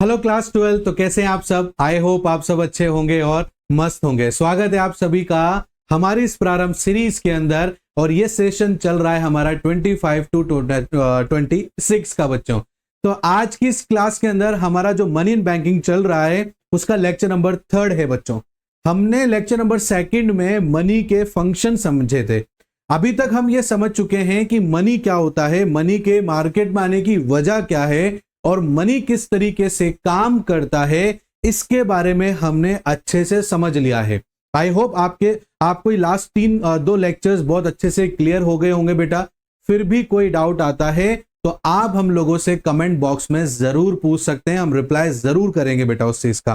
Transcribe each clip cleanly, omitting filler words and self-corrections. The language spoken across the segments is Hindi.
Hello class 12। तो कैसे हैं आप सब? आई होप आप सब अच्छे होंगे और मस्त होंगे। स्वागत है आप सभी का हमारी इस प्रारंभ सीरीज के अंदर, और ये सेशन चल रहा है हमारा 25 टू 26 का बच्चों। तो आज की इस क्लास के अंदर हमारा जो मनी इन बैंकिंग चल रहा है उसका लेक्चर नंबर 3 है बच्चों। हमने लेक्चर नंबर 2 में मनी के फंक्शन समझे थे। अभी तक हम ये समझ चुके हैं कि मनी क्या होता है, मनी के मार्केट में आने की वजह क्या है और मनी किस तरीके से काम करता है, इसके बारे में हमने अच्छे से समझ लिया है। आई होप आपको लास्ट 2 लेक्चर्स बहुत अच्छे से क्लियर हो गए होंगे बेटा। फिर भी कोई डाउट आता है तो आप हम लोगों से कमेंट बॉक्स में जरूर पूछ सकते हैं, हम रिप्लाई जरूर करेंगे बेटा उस चीज का।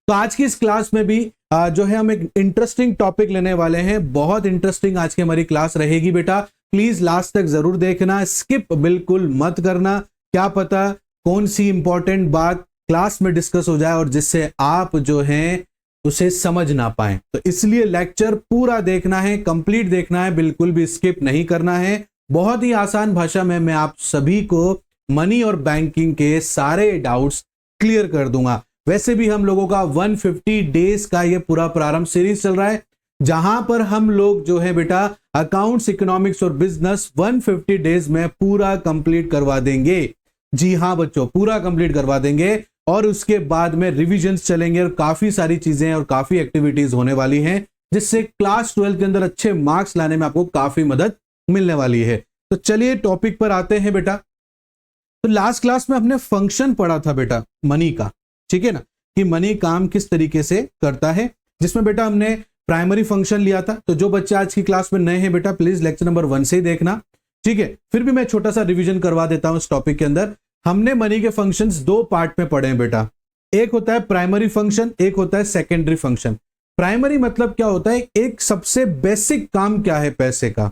तो आज की इस क्लास में भी जो है हम एक इंटरेस्टिंग टॉपिक लेने वाले हैं। बहुत इंटरेस्टिंग आज की हमारी क्लास रहेगी बेटा। प्लीज लास्ट तक जरूर देखना, स्किप बिल्कुल मत करना। क्या पता कौन सी इंपॉर्टेंट बात क्लास में डिस्कस हो जाए और जिससे आप जो हैं उसे समझ ना पाए। तो इसलिए लेक्चर पूरा देखना है, कंप्लीट देखना है, बिल्कुल भी स्किप नहीं करना है। बहुत ही आसान भाषा में मैं आप सभी को मनी और बैंकिंग के सारे डाउट्स क्लियर कर दूंगा। वैसे भी हम लोगों का 150 डेज का ये पूरा प्रारंभ सीरीज चल रहा है, जहां पर हम लोग जो है बेटा अकाउंट्स, इकोनॉमिक्स और बिजनेस 150 डेज में पूरा कंप्लीट करवा देंगे। जी हां बच्चों, पूरा कंप्लीट करवा देंगे। और उसके बाद में रिविजन्स चलेंगे और काफी सारी चीजें और काफी एक्टिविटीज होने वाली हैं, जिससे क्लास 12 के अंदर अच्छे मार्क्स लाने में आपको काफी मदद मिलने वाली है। तो चलिए टॉपिक पर आते हैं बेटा। तो लास्ट क्लास में हमने फंक्शन पढ़ा था बेटा मनी का, ठीक है ना, कि मनी काम किस तरीके से करता है, जिसमें बेटा हमने प्राइमरी फंक्शन लिया था। तो जो बच्चे आज की क्लास में नए हैं बेटा, प्लीज लेक्चर नंबर 1 से ही देखना, ठीक है। फिर भी मैं छोटा सा रिवीजन करवा देता हूं इस टॉपिक के अंदर। हमने मनी के फंक्शंस 2 पार्ट में पढ़े हैं बेटा। एक होता है प्राइमरी फंक्शन, एक होता है सेकेंडरी फंक्शन। प्राइमरी मतलब क्या होता है, एक सबसे बेसिक काम क्या है पैसे का।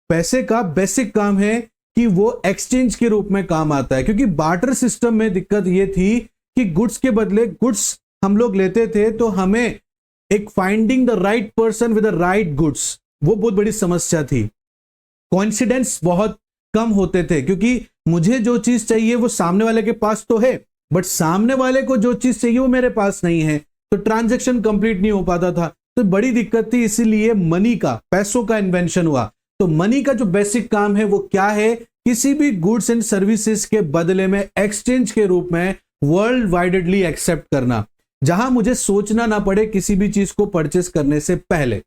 पैसे का बेसिक काम है कि वो एक्सचेंज के रूप में काम आता है, क्योंकि बार्टर सिस्टम में दिक्कत ये थी कि गुड्स के बदले गुड्स हम लोग लेते थे, तो हमें एक finding the right person with the right goods, वो बहुत बड़ी समस्या थी। कोइंसिडेंस बहुत कम होते थे, क्योंकि मुझे जो चीज चाहिए वो सामने वाले के पास तो है, बट सामने वाले को जो चीज चाहिए वो मेरे पास नहीं है, तो ट्रांजैक्शन कंप्लीट नहीं हो पाता था। तो बड़ी दिक्कत थी, इसीलिए मनी का, पैसों का इन्वेंशन हुआ। तो मनी का जो बेसिक काम है वो क्या है, किसी भी गुड्स एंड सर्विसेज के बदले में एक्सचेंज के रूप में वर्ल्ड वाइडली एक्सेप्ट करना, जहां मुझे सोचना ना पड़े किसी भी चीज को परचेस करने से पहले।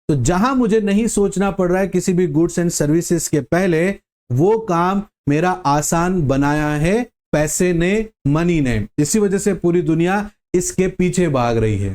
तो जहां मुझे नहीं सोचना पड़ रहा है किसी भी गुड्स एंड सर्विसेज के पहले, वो काम मेरा आसान बनाया है पैसे ने, मनी ने। इसी वजह से पूरी दुनिया इसके पीछे भाग रही है,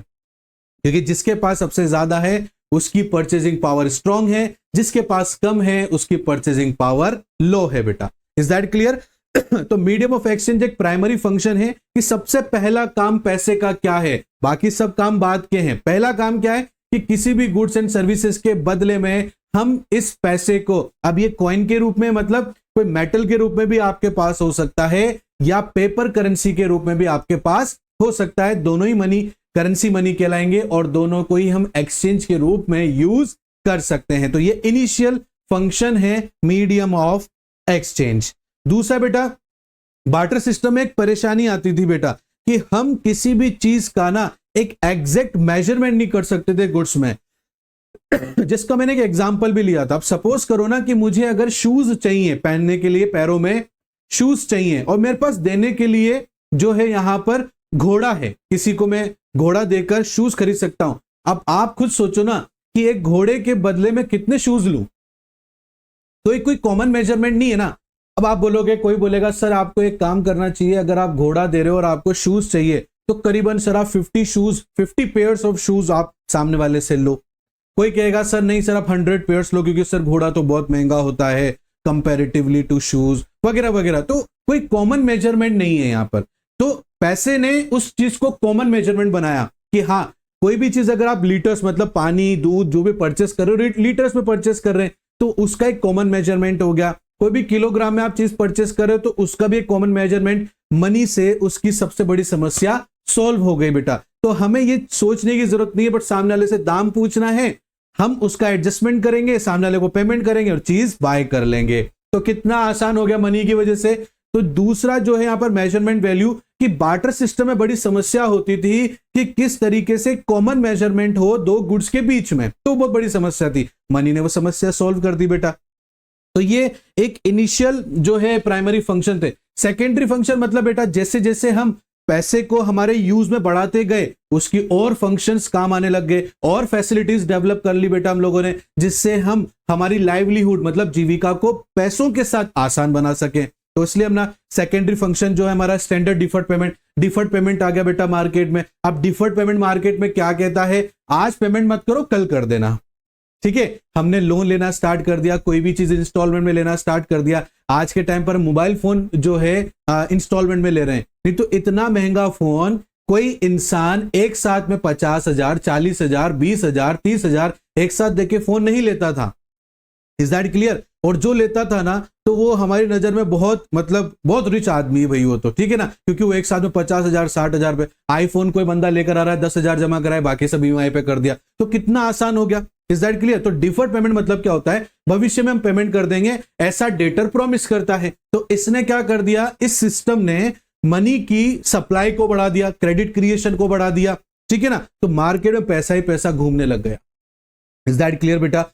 क्योंकि जिसके पास सबसे ज्यादा है उसकी परचेजिंग पावर स्ट्रांग है, जिसके पास कम है उसकी परचेजिंग पावर लो है बेटा। Is that clear? तो मीडियम ऑफ एक्सचेंज एक प्राइमरी फंक्शन है कि सबसे पहला काम पैसे का क्या है, बाकी सब काम बाद के हैं। पहला काम क्या है कि किसी भी गुड्स एंड सर्विसेज के बदले में हम इस पैसे को, अब ये कॉइन के रूप में मतलब कोई मेटल के रूप में भी आपके पास हो सकता है, या पेपर करेंसी के रूप में भी आपके पास हो सकता है। दोनों ही मनी करेंसी मनी कहलाएंगे और दोनों को ही हम एक्सचेंज के रूप में यूज कर सकते हैं। तो ये इनिशियल फंक्शन है मीडियम ऑफ एक्सचेंज। दूसरा बेटा, बार्टर सिस्टम में एक परेशानी आती थी बेटा कि हम किसी भी चीज का ना एक एग्जैक्ट मेजरमेंट नहीं कर सकते थे गुड्स में, जिसका मैंने एक एग्जांपल भी लिया था। अब सपोज करो ना कि मुझे अगर शूज चाहिए पहनने के लिए, पैरों में शूज चाहिए, और मेरे पास देने के लिए जो है यहां पर घोड़ा है, किसी को मैं घोड़ा देकर शूज खरीद सकता हूं। अब आप खुद सोचो ना कि एक घोड़े के बदले में कितने शूज लूं, तो एक कोई कॉमन मेजरमेंट नहीं है ना। अब आप बोलोगे, कोई बोलेगा सर आपको एक काम करना चाहिए, अगर आप घोड़ा दे रहे हो और आपको शूज चाहिए तो करीबन सर आप 50 पेयर्स ऑफ शूज आप सामने वाले से लो। कोई कहेगा सर नहीं सर आप 100 पेयर्स लो, क्योंकि सर घोड़ा तो बहुत महंगा होता है कंपैरेटिवली टू शूज वगैरह वगैरह। तो कोई कॉमन मेजरमेंट नहीं है यहां पर। तो पैसे ने उस चीज को कॉमन मेजरमेंट बनाया कि हाँ, कोई भी चीज अगर आप लीटर्स मतलब पानी, दूध जो भी परचेस कर रहे हो, लीटर्स में परचेस कर रहे हैं तो उसका एक कॉमन मेजरमेंट हो गया। कोई भी किलोग्राम में आप चीज परचेस कर रहे हो तो उसका भी एक कॉमन मेजरमेंट। मनी से उसकी सबसे बड़ी समस्या सॉल्व हो गई बेटा। तो हमें ये सोचने की जरूरत नहीं है, बट सामने वाले से दाम पूछना है, हम उसका एडजस्टमेंट करेंगे, सामने वाले को पेमेंट करेंगे और चीज बाय कर लेंगे। तो कितना आसान हो गया मनी की वजह से। तो दूसरा जो है यहां पर मेजरमेंट वैल्यू कि बार्टर सिस्टम में बड़ी समस्या होती थी कि किस तरीके से कॉमन मेजरमेंट हो दो गुड्स के बीच में, तो बहुत बड़ी समस्या थी। मनी ने वो समस्या सॉल्व कर दी बेटा। तो ये एक इनिशियल जो है प्राइमरी फंक्शन थे। सेकेंडरी फंक्शन मतलब बेटा जैसे जैसे हम पैसे को हमारे यूज में बढ़ाते गए उसकी और फंक्शंस काम आने लग गए और फैसिलिटीज डेवलप कर ली बेटा हम लोगों ने, जिससे हम हमारी लाइवलीहुड मतलब जीविका को पैसों के साथ आसान बना सके। तो इसलिए अपना सेकेंडरी फंक्शन जो है हमारा स्टैंडर्ड डिफर्ड पेमेंट आ गया बेटा मार्केट में। अब डिफर्ड पेमेंट मार्केट में क्या कहता है, आज पेमेंट मत करो कल कर देना, ठीक है। हमने लोन लेना स्टार्ट कर दिया, कोई भी चीज इंस्टॉलमेंट में लेना स्टार्ट कर दिया। आज के टाइम पर मोबाइल फोन जो है इंस्टॉलमेंट में ले रहे हैं, नहीं तो इतना महंगा फोन कोई इंसान एक साथ में 50,000, 40,000, 20,000, 30,000 एक साथ देके फोन नहीं लेता था। Is that clear? और जो लेता था ना तो वो हमारी नजर में बहुत बहुत रिच आदमी है भाई वो, तो ठीक है ना, क्योंकि वो एक साथ में 50,000, 60,000 पे आईफोन कोई बंदा लेकर आ रहा है, 10,000 जमा कराए, बाकी सब ईएमआई पे कर दिया, तो कितना आसान हो गया। Is that clear? तो डिफर्ड पेमेंट मतलब क्या होता है, भविष्य में हम पेमेंट कर देंगे ऐसा डेटर प्रॉमिस करता है। तो इसने क्या कर दिया, इस सिस्टम ने मनी की सप्लाई को बढ़ा दिया, क्रेडिट क्रिएशन को बढ़ा दिया, ठीक है ना। तो मार्केट में पैसा ही पैसा घूमने लग गया। इज दैट क्लियर बेटा?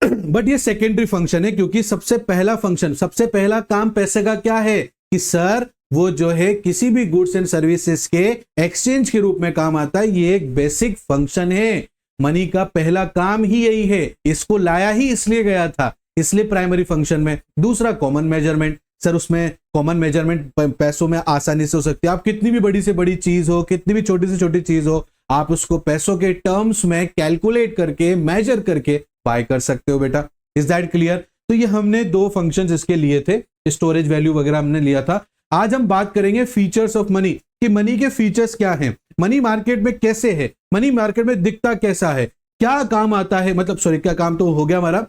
बट ये सेकेंडरी फंक्शन है, क्योंकि सबसे पहला काम पैसे का क्या है कि सर वो जो है किसी भी गुड्स एंड सर्विसेज के एक्सचेंज के रूप में काम आता है। ये एक बेसिक फंक्शन है, मनी का पहला काम ही यही है, इसको लाया ही इसलिए गया था, इसलिए प्राइमरी फंक्शन में। दूसरा कॉमन मेजरमेंट, सर उसमें कॉमन मेजरमेंट पैसों में आसानी से हो सकती है। आप कितनी भी बड़ी से बड़ी चीज हो, कितनी भी छोटी से छोटी चीज हो, आप उसको पैसों के टर्म्स में कैलकुलेट करके मेजर करके बाय कर सकते हो बेटा। Is that clear? तो ये हमने दो फंक्शंस इसके लिए थे, स्टोरेज वैल्यू वगैरह हमने लिया था। आज हम बात करेंगे फीचर्स ऑफ मनी, कि मनी के फीचर्स क्या हैं, मनी मार्केट में कैसे है, मनी मार्केट में दिखता कैसा है, क्या काम आता है, क्या काम तो हो गया हमारा,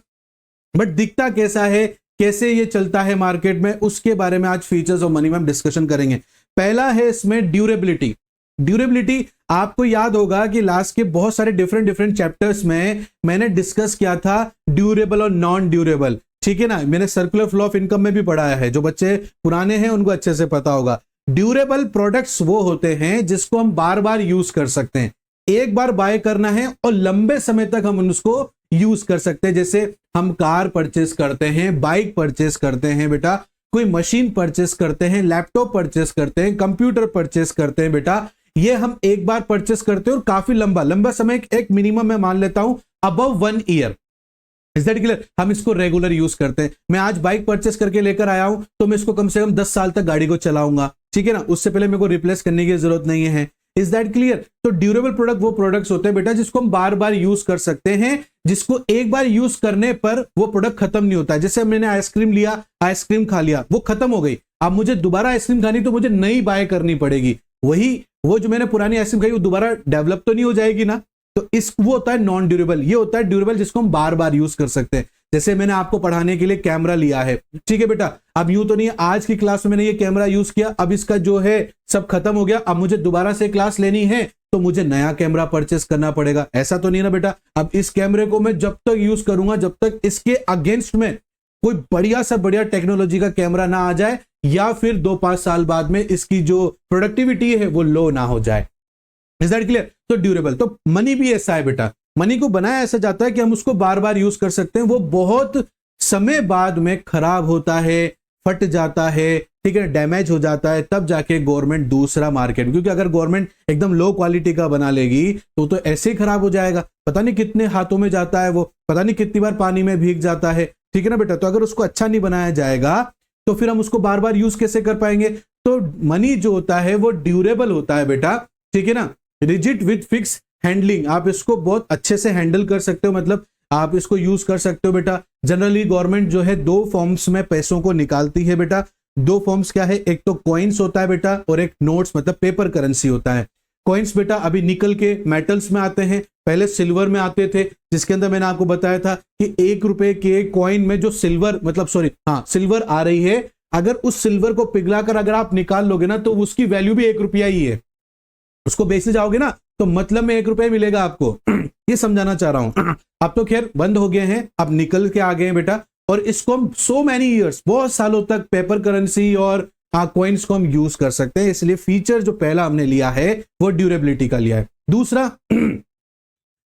बट दिखता कैसा है, कैसे ये चलता है मार्केट में, उसके बारे में आज फीचर्स ऑफ मनी में हम डिस्कशन करेंगे। पहला है इसमें ड्यूरेबिलिटी। आपको याद होगा कि लास्ट के बहुत सारे डिफरेंट चैप्टर्स में मैंने डिस्कस किया था ड्यूरेबल और नॉन ड्यूरेबल, ठीक है ना। मैंने सर्कुलर फ्लो ऑफ इनकम में भी पढ़ाया है, जो बच्चे पुराने हैं उनको अच्छे से पता होगा। ड्यूरेबल प्रोडक्ट्स वो होते हैं जिसको हम बार बार यूज कर सकते हैं, एक बार बाय करना है और लंबे समय तक हम उसको यूज कर सकते हैं। जैसे हम कार परचेस करते हैं, बाइक परचेस करते हैं बेटा, कोई मशीन परचेस करते हैं, लैपटॉप परचेस करते हैं, कंप्यूटर परचेस करते हैं बेटा, ये हम एक बार परचेस करते हैं और काफी लंबा समय, एक मिनिमम मैं मान लेता हूं above 1 year. Is that clear? हम इसको रेगुलर यूज करते हैं। मैं आज बाइक परचेस करके लेकर आया हूं तो मैं इसको कम से कम 10 साल तक गाड़ी को चलाऊंगा, ठीक है ना, उससे पहले मेरे को रिप्लेस करने की जरूरत नहीं है। Is that clear? तो ड्यूरेबल प्रोडक्ट वो प्रोडक्ट्स होते हैं बेटा जिसको हम बार बार यूज कर सकते हैं, जिसको एक बार यूज करने पर वो प्रोडक्ट खत्म नहीं होता है। जैसे मैंने आइसक्रीम लिया, आइसक्रीम खा लिया, वो खत्म हो गई, अब मुझे दोबारा आइसक्रीम खानी तो मुझे नई बाय करनी पड़ेगी, वो जो मैंने पुरानी आइसक्रीम खाई वो दोबारा डेवलप तो नहीं हो जाएगी ना। तो वो होता है नॉन ड्यूरेबल। ये होता है ड्यूरेबल जिसको हम बार बार यूज कर सकते हैं। जैसे मैंने आपको पढ़ाने के लिए कैमरा लिया है, ठीक है बेटा, अब यूं तो नहीं है आज की क्लास में मैंने ये कैमरा यूज किया, अब इसका जो है सब खत्म हो गया, अब मुझे दोबारा से क्लास लेनी है तो मुझे नया कैमरा परचेस करना पड़ेगा, ऐसा तो नहीं ना बेटा। अब इस कैमरे को मैं जब तक यूज करूंगा जब तक इसके अगेंस्ट में कोई बढ़िया सा बढ़िया टेक्नोलॉजी का कैमरा ना आ जाए, या फिर 2-5 साल बाद में इसकी जो प्रोडक्टिविटी है वो लो ना हो जाए। Is that clear? तो ड्यूरेबल, तो मनी भी ऐसा है बेटा, मनी को बनाया ऐसा जाता है कि हम उसको बार बार यूज कर सकते हैं, वो बहुत समय बाद में खराब होता है, फट जाता है, ठीक है, डैमेज हो जाता है, तब जाके गवर्नमेंट दूसरा मार्केट, क्योंकि अगर गवर्नमेंट एकदम लो क्वालिटी का बना लेगी तो ऐसे ही खराब हो जाएगा, पता नहीं कितने हाथों में जाता है वो, पता नहीं कितनी बार पानी में भीग जाता है, ठीक है ना बेटा। तो अगर उसको अच्छा नहीं बनाया जाएगा तो फिर हम उसको बार बार यूज कैसे कर पाएंगे। तो मनी जो होता है वो ड्यूरेबल होता है बेटा, ठीक है ना, रिजिड विद फिक्स हैंडलिंग, आप इसको बहुत अच्छे से हैंडल कर सकते हो, मतलब आप इसको यूज कर सकते हो बेटा। जनरली गवर्नमेंट जो है 2 फॉर्म्स में पैसों को निकालती है बेटा। 2 फॉर्म्स क्या है, एक तो कॉइन्स होता है बेटा और एक नोट्स मतलब पेपर करेंसी होता है। कॉइन्स बेटा अभी निकल के मेटल्स में आते हैं, पहले सिल्वर में आते थे, जिसके अंदर मैंने आपको बताया था कि 1 रुपए के कॉइन में जो सिल्वर आ रही है, अगर उस सिल्वर को पिघलाकर अगर आप निकाल लोगे ना तो उसकी वैल्यू भी 1 रुपया ही है। उसको बेचने जाओगे ना तो मतलब में 1 रुपया मिलेगा आपको। ये समझाना चाह रहा हूं। अब तो खैर बंद हो गए हैं, अब निकल के आ गए हैं बेटा, और इसको हम सो मैनी ईयर्स, बहुत सालों तक पेपर करेंसी और कॉइन्स को हम यूज कर सकते हैं। इसलिए फीचर जो पहला हमने लिया है वो ड्यूरेबिलिटी का लिया है। दूसरा,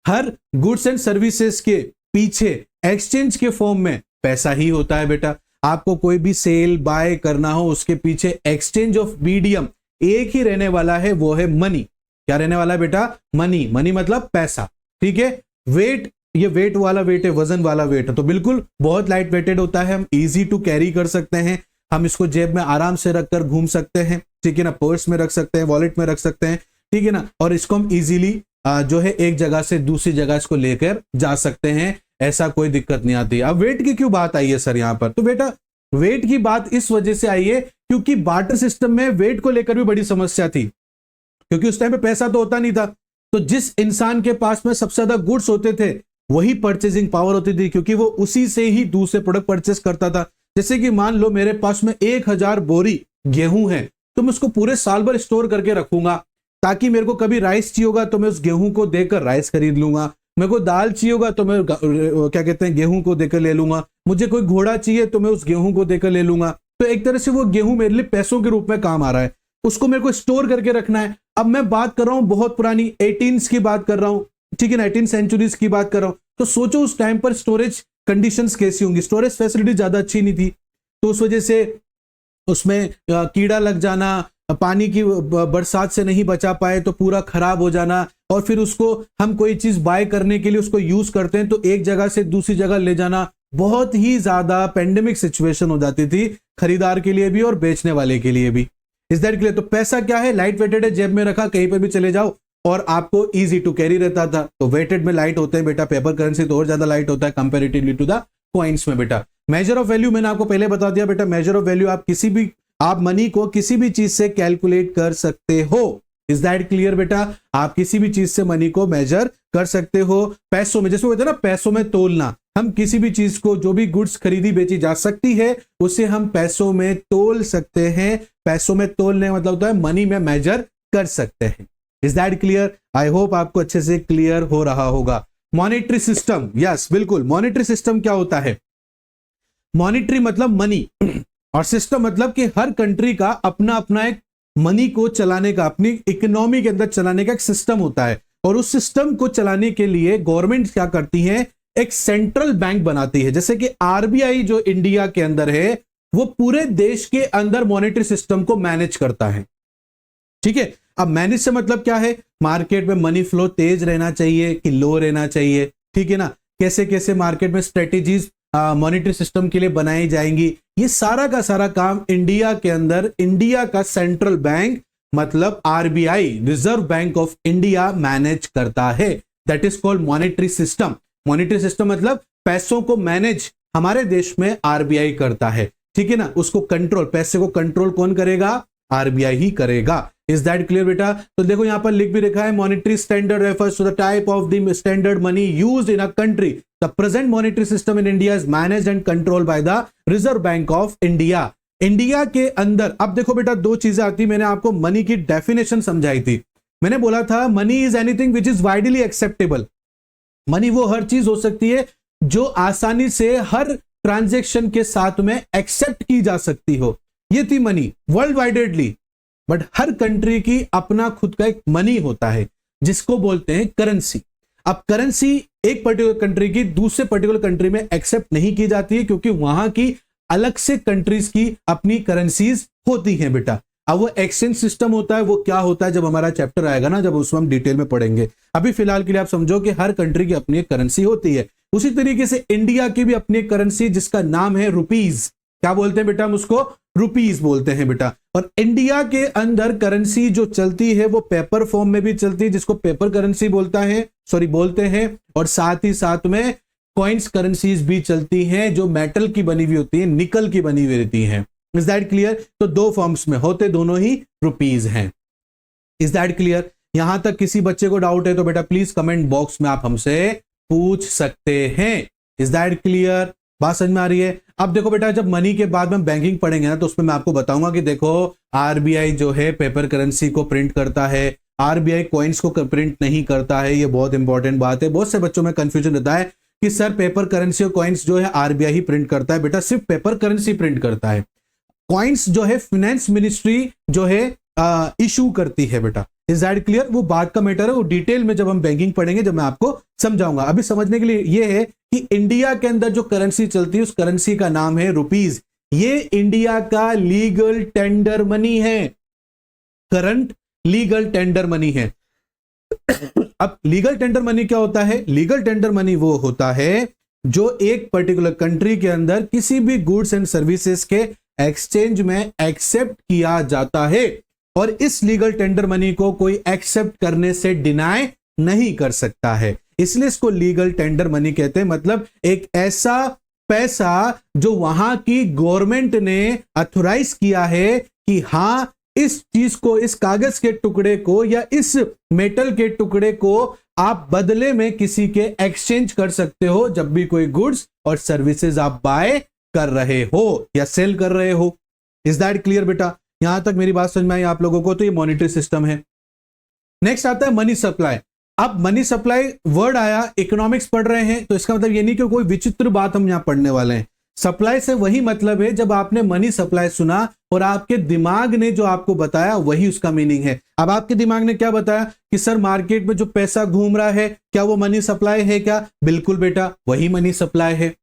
हर गुड्स एंड सर्विसेज के पीछे एक्सचेंज के फॉर्म में पैसा ही होता है बेटा। आपको कोई भी सेल बाय करना हो उसके पीछे एक्सचेंज ऑफ मीडियम एक ही रहने वाला है, वो है मनी। क्या रहने वाला है बेटा? मनी। मनी मतलब पैसा, ठीक है। वेट, ये वेट वाला वेट है, वजन वाला वेट है, तो बिल्कुल बहुत लाइट वेटेड होता है। हम इजी टू कैरी कर सकते हैं, हम इसको जेब में आराम से रखकर घूम सकते हैं, ठीक है ना। पर्स में रख सकते हैं, वॉलेट में रख सकते हैं, ठीक है ना। और इसको हम इजीली जो है एक जगह से दूसरी जगह इसको लेकर जा सकते हैं, ऐसा कोई दिक्कत नहीं आती। अब वेट की क्यों बात आई है सर यहाँ पर? तो बेटा वेट की बात इस वजह से आई है क्योंकि बार्टर सिस्टम में वेट को लेकर भी बड़ी समस्या थी, क्योंकि उस टाइम पे पैसा तो होता नहीं था। तो जिस इंसान के पास में सबसे ज्यादा गुड्स होते थे वही परचेजिंग पावर होती थी, क्योंकि वो उसी से ही दूसरे प्रोडक्ट परचेस करता था। जैसे कि मान लो मेरे पास में 1000 बोरी गेहूं है, तो मैं उसको पूरे साल भर स्टोर करके रखूंगा, ताकि मेरे को कभी राइस चाहिए होगा तो मैं उस गेहूं को देकर राइस खरीद लूंगा, मेरे को दाल चाहिए होगा तो मैं क्या कहते हैं गेहूं को देकर ले लूंगा, मुझे कोई घोड़ा चाहिए तो मैं उस गेहूं को देकर ले लूंगा। तो एक तरह से वो गेहूं मेरे लिए पैसों के रूप में काम आ रहा है, उसको मेरे को स्टोर करके रखना है। अब मैं बात कर रहा हूं बहुत पुरानी 18 की बात कर रहा हूं, ठीक है ना, 18 सेंचुरीज की बात कर रहा हूं। तो सोचो उस टाइम पर स्टोरेज कंडीशंस कैसी होंगी। स्टोरेज फैसिलिटी ज्यादा अच्छी नहीं थी, तो उस वजह से उसमें कीड़ा लग जाना, पानी की बरसात से नहीं बचा पाए तो पूरा खराब हो जाना, और फिर उसको हम कोई चीज बाय करने के लिए उसको यूज करते हैं तो एक जगह से दूसरी जगह ले जाना बहुत ही ज्यादा पेंडेमिक सिचुएशन हो जाती थी, खरीदार के लिए भी और बेचने वाले के लिए भी। इस दैट के लिए तो पैसा क्या है, लाइट वेटेड है, जेब में रखा कहीं पर भी चले जाओ और आपको इजी टू कैरी रहता था। तो वेटेड में लाइट होते हैं बेटा, पेपर करेंसी तो और ज्यादा लाइट होता है कंपेरेटिवली टू द कॉइन्स में बेटा। मेजर ऑफ वैल्यू मैंने आपको पहले बता दिया बेटा, मेजर ऑफ वैल्यू आप मनी को किसी भी चीज से कैलकुलेट कर सकते हो। इज दैट क्लियर बेटा? आप किसी भी चीज से मनी को मेजर कर सकते हो। पैसों में, जैसे होता है ना पैसों में तोलना, हम किसी भी चीज को जो भी गुड्स खरीदी बेची जा सकती है उसे हम पैसों में तोल सकते हैं। पैसों में तोलने मतलब होता है मनी में मेजर कर सकते हैं। Is that clear? I hope आपको अच्छे से क्लियर हो रहा होगा। मॉनेटरी सिस्टम, यस बिल्कुल। मॉनेटरी सिस्टम क्या होता है? मॉनेटरी मतलब मनी और सिस्टम मतलब कि हर कंट्री का अपना अपना एक मनी को चलाने का, अपनी इकोनॉमी के अंदर चलाने का एक सिस्टम होता है। और उस सिस्टम को चलाने के लिए गवर्नमेंट क्या करती है, एक सेंट्रल बैंक बनाती है। जैसे कि आरबीआई जो इंडिया के अंदर है वो पूरे देश के अंदर मॉनेटरी सिस्टम को मैनेज करता है, ठीक है। अब मैनेज से मतलब क्या है, मार्केट में मनी फ्लो तेज रहना चाहिए कि लो रहना चाहिए, ठीक है ना। कैसे कैसे मार्केट में स्ट्रेटेजीज मॉनेटरी सिस्टम के लिए बनाई जाएंगी, ये सारा का सारा काम इंडिया के अंदर इंडिया का सेंट्रल बैंक मतलब RBI, reserve Bank of India manage करता है। That is called monetary system. Monetary system मतलब पैसों को मैनेज हमारे देश में आरबीआई करता है, ठीक है ना। उसको कंट्रोल, पैसे को कंट्रोल कौन करेगा? आरबीआई ही करेगा। इज दैट क्लियर बेटा? तो देखो यहां पर लिख भी रखा है, monetary standard refers to the type of the standard money used in a country. The present monetary system in India is managed and controlled by the Reserve Bank of India. India के अंदर अब देखो बेटा दो चीजें आती, मैंने आपको मनी की डेफिनेशन समझाई थी। मैंने बोला था money is anything which is widely acceptable. Money वो हर चीज हो सकती है जो आसानी से हर ट्रांजैक्शन के साथ में एक्सेप्ट की जा सकती हो, ये थी मनी वर्ल्ड वाइडेडली। बट हर कंट्री की अपना खुद का एक मनी होता है जिसको बोलते हैं करेंसी। अब करेंसी एक पर्टिकुलर कंट्री की दूसरे पर्टिकुलर कंट्री में एक्सेप्ट नहीं की जाती है, क्योंकि वहां की अलग से कंट्रीज की अपनी करेंसीज होती हैं बेटा। अब वो एक्सचेंज सिस्टम होता है, वो क्या होता है जब हमारा चैप्टर आएगा ना, जब उसमें हम डिटेल में पढ़ेंगे। अभी फिलहाल के लिए आप समझो कि हर कंट्री की अपनी एक करेंसी होती है। उसी तरीके से इंडिया की भी अपनी एक करेंसी जिसका नाम है रुपीज। क्या बोलते हैं बेटा? हम उसको रुपीज बोलते हैं बेटा। और इंडिया के अंदर करेंसी जो चलती है वो पेपर फॉर्म में भी चलती है, जिसको पेपर करेंसी बोलते हैं। और साथ ही साथ में कॉइन्स करेंसीज भी चलती हैं जो मेटल की बनी हुई होती है, निकल की बनी हुई रहती हैं। Is that clear? तो दो फॉर्म्स में होते दोनों ही रुपीज हैं। Is that clear? यहां तक किसी बच्चे को डाउट है तो बेटा प्लीज कमेंट बॉक्स में आप हमसे पूछ सकते हैं। Is that clear? बात समझ में आ रही है? अब देखो बेटा जब मनी के बाद में बैंकिंग पढ़ेंगे ना तो उसमें मैं आपको बताऊंगा कि देखो आरबीआई जो है पेपर करेंसी को प्रिंट करता है, आरबीआई कॉइन्स को प्रिंट नहीं करता है। ये बहुत इंपॉर्टेंट बात है। बहुत से बच्चों में कंफ्यूजन रहता है कि सर पेपर करेंसी और कॉइन्स जो है आरबीआई ही प्रिंट करता है। बेटा सिर्फ पेपर करेंसी प्रिंट करता है, कॉइन्स जो है फाइनेंस मिनिस्ट्री जो है इशू करती है बेटा। Is that clear? वो बात का मैटर है, वो डिटेल में जब हम बैंकिंग पढ़ेंगे जब मैं आपको समझाऊंगा। अभी समझने के लिए ये है कि इंडिया के अंदर जो करेंसी चलती है उस करेंसी का नाम है रुपीज। ये इंडिया का लीगल टेंडर मनी है, करंट लीगल टेंडर मनी है। अब लीगल टेंडर मनी क्या होता है? लीगल टेंडर मनी वो होता है जो एक पर्टिकुलर कंट्री के अंदर किसी भी गुड्स एंड सर्विसेज के एक्सचेंज में एक्सेप्ट किया जाता है, और इस लीगल टेंडर मनी को कोई एक्सेप्ट करने से डिनाई नहीं कर सकता है, इसलिए इसको लीगल टेंडर मनी कहते हैं। मतलब एक ऐसा पैसा जो वहां की गवर्नमेंट ने अथोराइज किया है कि हां इस चीज को, इस कागज के टुकड़े को या इस मेटल के टुकड़े को आप बदले में किसी के एक्सचेंज कर सकते हो जब भी कोई गुड्स और सर्विसेज आप बाय कर रहे हो या सेल कर रहे हो। इज दैट क्लियर बेटा? यहां तक मेरी बात समझ में आई आप लोगों को? तो ये मॉनेटरी सिस्टम है। नेक्स्ट आता है मनी सप्लाई। अब मनी सप्लाई वर्ड आया, इकोनॉमिक्स पढ़ रहे हैं तो इसका मतलब ये नहीं कि कोई विचित्र बात हम यहां पढ़ने वाले हैं। सप्लाई से वही मतलब है जब आपने मनी सप्लाई सुना और आपके दिमाग ने जो आपको बताया वही उसका मीनिंग है। अब आपके दिमाग ने क्या बताया कि सर मार्केट में जो पैसा घूम रहा है क्या वो मनी सप्लाई है क्या? बिल्कुल बेटा, वही मनी सप्लाई है।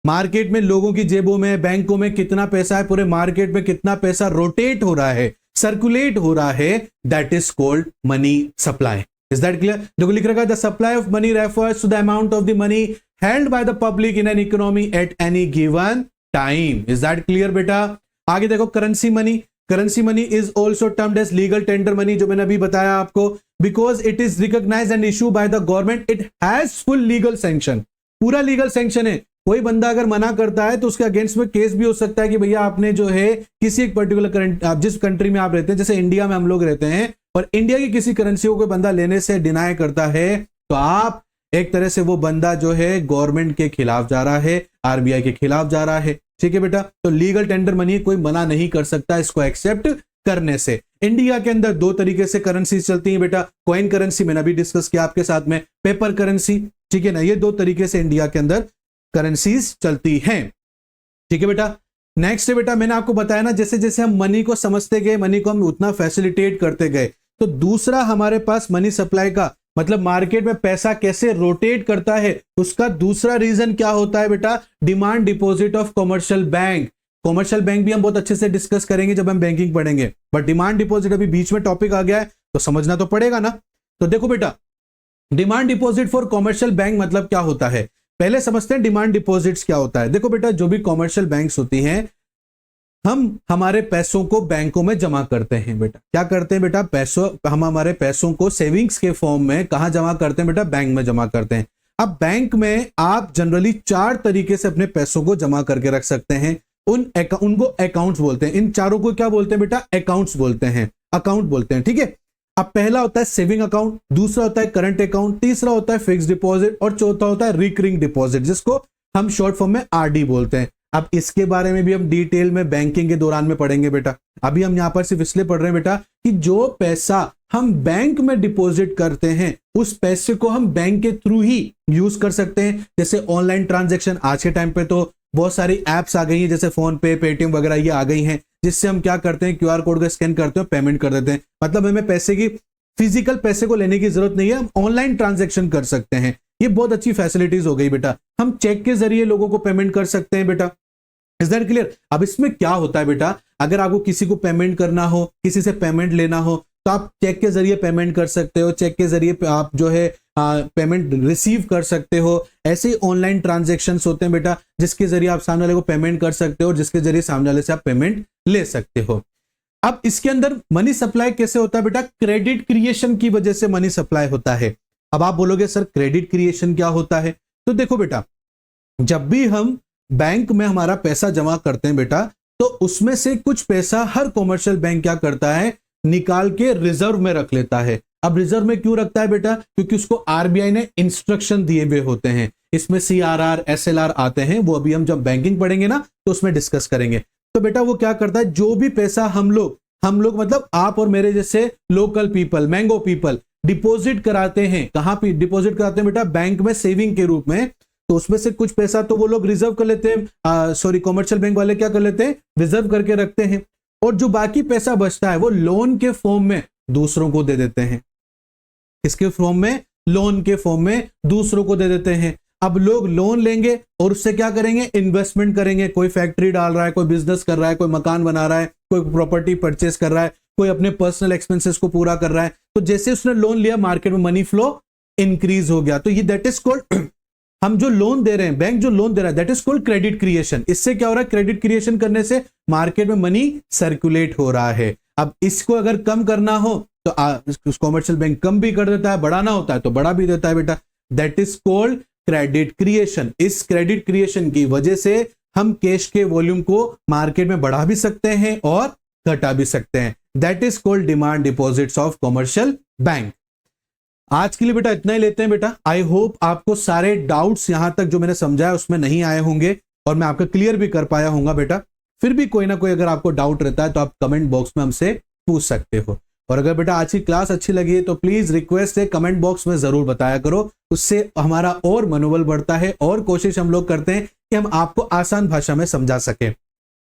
मार्केट में लोगों की जेबों में, बैंकों में कितना पैसा है, पूरे मार्केट में कितना पैसा रोटेट हो रहा है, सर्कुलेट हो रहा है, that is called money supply. Is that clear? देखो लिख रखा है the supply of money refers to the amount of the money held by the public in an economy at any given time. Is that clear बेटा? आगे देखो currency money. Currency money is also termed as legal tender money, जो मैंने अभी बताया आपको, because it is recognized and issue by the government, it has full legal sanction. पूरा लीगल सैंक्शन है। कोई बंदा अगर मना करता है तो उसके अगेंस्ट में केस भी हो सकता है कि भैया आपने जो है किसी एक पर्टिकुलर जिस कंट्री में आप रहते हैं, जैसे इंडिया में हम लोग रहते हैं, और इंडिया की किसी करेंसी को कोई बंदा लेने से डिनाई करता है तो आप एक तरह से वो बंदा जो है गवर्नमेंट के खिलाफ जा रहा है, आरबीआई के खिलाफ जा रहा है। ठीक है बेटा? तो लीगल टेंडर मनी कोई मना नहीं कर सकता इसको एक्सेप्ट करने से। इंडिया के अंदर दो तरीके से करेंसी चलती है बेटा। कॉइन करेंसी मैंने अभी डिस्कस किया आपके साथ में, पेपर करेंसी, ठीक है ना? ये दो तरीके से इंडिया के अंदर करेंसीज चलती हैं। ठीक है बेटा? नेक्स्ट है बेटा, मैंने आपको बताया ना, जैसे जैसे हम मनी को समझते गए, मनी को हम उतना फैसिलिटेट करते गए, तो दूसरा हमारे पास मनी सप्लाई का मतलब मार्केट में पैसा कैसे रोटेट करता है, उसका दूसरा रीजन क्या होता है बेटा? Demand deposit of commercial bank. Commercial bank भी हम बहुत अच्छे से डिस्कस करेंगे जब हम बैंकिंग पढ़ेंगे, बट डिमांड डिपॉजिट अभी बीच में टॉपिक आ गया है तो समझना तो पड़ेगा ना। तो देखो बेटा, demand deposit for commercial bank मतलब क्या होता है, पहले समझते हैं डिमांड डिपॉजिट्स क्या होता है। देखो बेटा, जो भी कमर्शियल बैंक्स होती हैं, हम हमारे पैसों को बैंकों में जमा करते हैं बेटा। क्या करते हैं बेटा? हम हमारे पैसों को सेविंग्स के फॉर्म में कहां जमा करते हैं बेटा? बैंक में जमा करते हैं। अब बैंक में आप जनरली 4 तरीके से अपने पैसों को जमा करके रख सकते हैं। उनको अकाउंट्स बोलते हैं। इन चारों को क्या बोलते हैं बेटा? अकाउंट्स बोलते हैं, अकाउंट बोलते हैं। ठीक है? अब पहला होता है सेविंग अकाउंट, दूसरा होता है करंट अकाउंट, तीसरा होता है फिक्स डिपॉजिट और चौथा होता है रिकरिंग डिपॉजिट, जिसको हम शॉर्ट फॉर्म में आरडी बोलते हैं। अब इसके बारे में भी हम डिटेल में बैंकिंग के दौरान में पढ़ेंगे बेटा। अभी हम यहां पर सिर्फ इसलिए पढ़ रहे हैं बेटा कि जो पैसा हम बैंक में डिपॉजिट करते हैं उस पैसे को हम बैंक के थ्रू ही यूज कर सकते हैं। जैसे ऑनलाइन ट्रांजैक्शन, आज के टाइम पे तो बहुत सारी एप्स आ गई हैं, जैसे फोन पे, पेटीएम वगैरह ये आ गई हैं, जिससे हम क्या करते हैं, क्यूआर कोड का स्कैन करते हैं, पेमेंट कर देते हैं। मतलब हमें पैसे की, फिजिकल पैसे को लेने की जरूरत नहीं है, हम ऑनलाइन ट्रांजैक्शन कर सकते हैं। ये बहुत अच्छी फैसिलिटीज हो गई बेटा। हम चेक के जरिए लोगों को पेमेंट कर सकते हैं बेटा। Is that clear? अब इसमें क्या होता है बेटा, अगर आपको किसी को पेमेंट करना हो, किसी से पेमेंट लेना हो, तो आप चेक के जरिए पेमेंट कर सकते हो, चेक के जरिए आप जो है पेमेंट रिसीव कर सकते हो। ऐसे ही ऑनलाइन ट्रांजैक्शंस होते हैं बेटा, जिसके जरिए आप सामने वाले को पेमेंट कर सकते हो, जिसके जरिए सामने वाले से आप पेमेंट ले सकते हो। अब इसके अंदर मनी सप्लाई कैसे होता है बेटा? क्रेडिट क्रिएशन की वजह से मनी सप्लाई होता है। अब आप बोलोगे सर क्रेडिट क्रिएशन क्या होता है? तो देखो बेटा, जब भी हम बैंक में हमारा पैसा जमा करते हैं बेटा, तो उसमें से कुछ पैसा हर कमर्शियल बैंक क्या करता है, निकाल के रिजर्व में रख लेता है। अब रिजर्व में क्यों रखता है बेटा? क्योंकि उसको आरबीआई ने इंस्ट्रक्शन दिए हुए होते हैं। इसमें सीआरआर, एसएलआर आते हैं, वो अभी हम जब बैंकिंग पढ़ेंगे ना तो उसमें डिस्कस करेंगे। तो बेटा वो क्या करता है, जो भी पैसा हम लोग मतलब आप और मेरे जैसे local people, mango people deposit कराते हैं, कहां पे डिपॉजिट कराते हैं बेटा? बैंक में सेविंग के रूप में। तो उसमें से कुछ पैसा तो वो लोग रिजर्व कर लेते हैं, सॉरी कॉमर्शियल बैंक वाले क्या कर लेते हैं, रिजर्व करके रखते हैं, और जो बाकी पैसा बचता है वो लोन के फॉर्म में दूसरों को दे देते हैं। किसके फॉर्म में, लोन के फॉर्म में दूसरों को दे देते हैं। अब लोग लोन लेंगे और उससे क्या करेंगे, इन्वेस्टमेंट करेंगे। कोई फैक्ट्री डाल रहा है, कोई बिजनेस कर रहा है, कोई मकान बना रहा है, कोई प्रॉपर्टी परचेस कर रहा है, कोई अपने पर्सनल एक्सपेंसेस को पूरा कर रहा है। तो जैसे उसने लोन लिया, मार्केट में मनी फ्लो इंक्रीज हो गया। तो ये दैट इज कॉल्ड, हम जो लोन दे रहे हैं, बैंक जो लोन दे रहा है, that is called credit creation. इससे क्या हो रहा है, क्रेडिट क्रिएशन करने से मार्केट में मनी सर्कुलेट हो रहा है। अब इसको अगर कम करना हो तो कॉमर्शियल बैंक कम भी कर देता है, बढ़ाना होता है तो बढ़ा भी देता है बेटा। That is called credit creation. इस क्रेडिट क्रिएशन की वजह से हम कैश के वॉल्यूम को मार्केट में बढ़ा भी सकते हैं और घटा भी सकते हैं। That is called demand deposits of commercial bank. आज के लिए बेटा इतना ही लेते हैं बेटा। आई होप आपको सारे डाउट्स यहां तक जो मैंने समझाया उसमें नहीं आए होंगे और मैं आपका क्लियर भी कर पाया हूंगा बेटा। फिर भी कोई ना कोई अगर आपको डाउट रहता है तो आप कमेंट बॉक्स में हमसे पूछ सकते हो। और अगर बेटा आज की क्लास अच्छी लगी है तो प्लीज रिक्वेस्ट है, कमेंट बॉक्स में जरूर बताया करो। उससे हमारा और मनोबल बढ़ता है और कोशिश हम लोग करते हैं कि हम आपको आसान भाषा में समझा सके।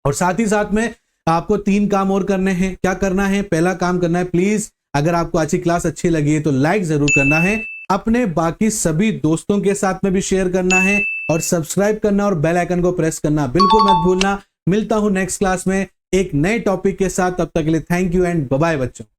और साथ ही साथ में आपको 3 काम और करने हैं। क्या करना है, पहला काम करना है, प्लीज अगर आपको आज की क्लास अच्छी लगी है तो लाइक जरूर करना है, अपने बाकी सभी दोस्तों के साथ में भी शेयर करना है, और सब्सक्राइब करना और बेल आइकन को प्रेस करना बिल्कुल मत भूलना। मिलता हूं नेक्स्ट क्लास में एक नए टॉपिक के साथ। तब तक के लिए thank you and bye bye बच्चों।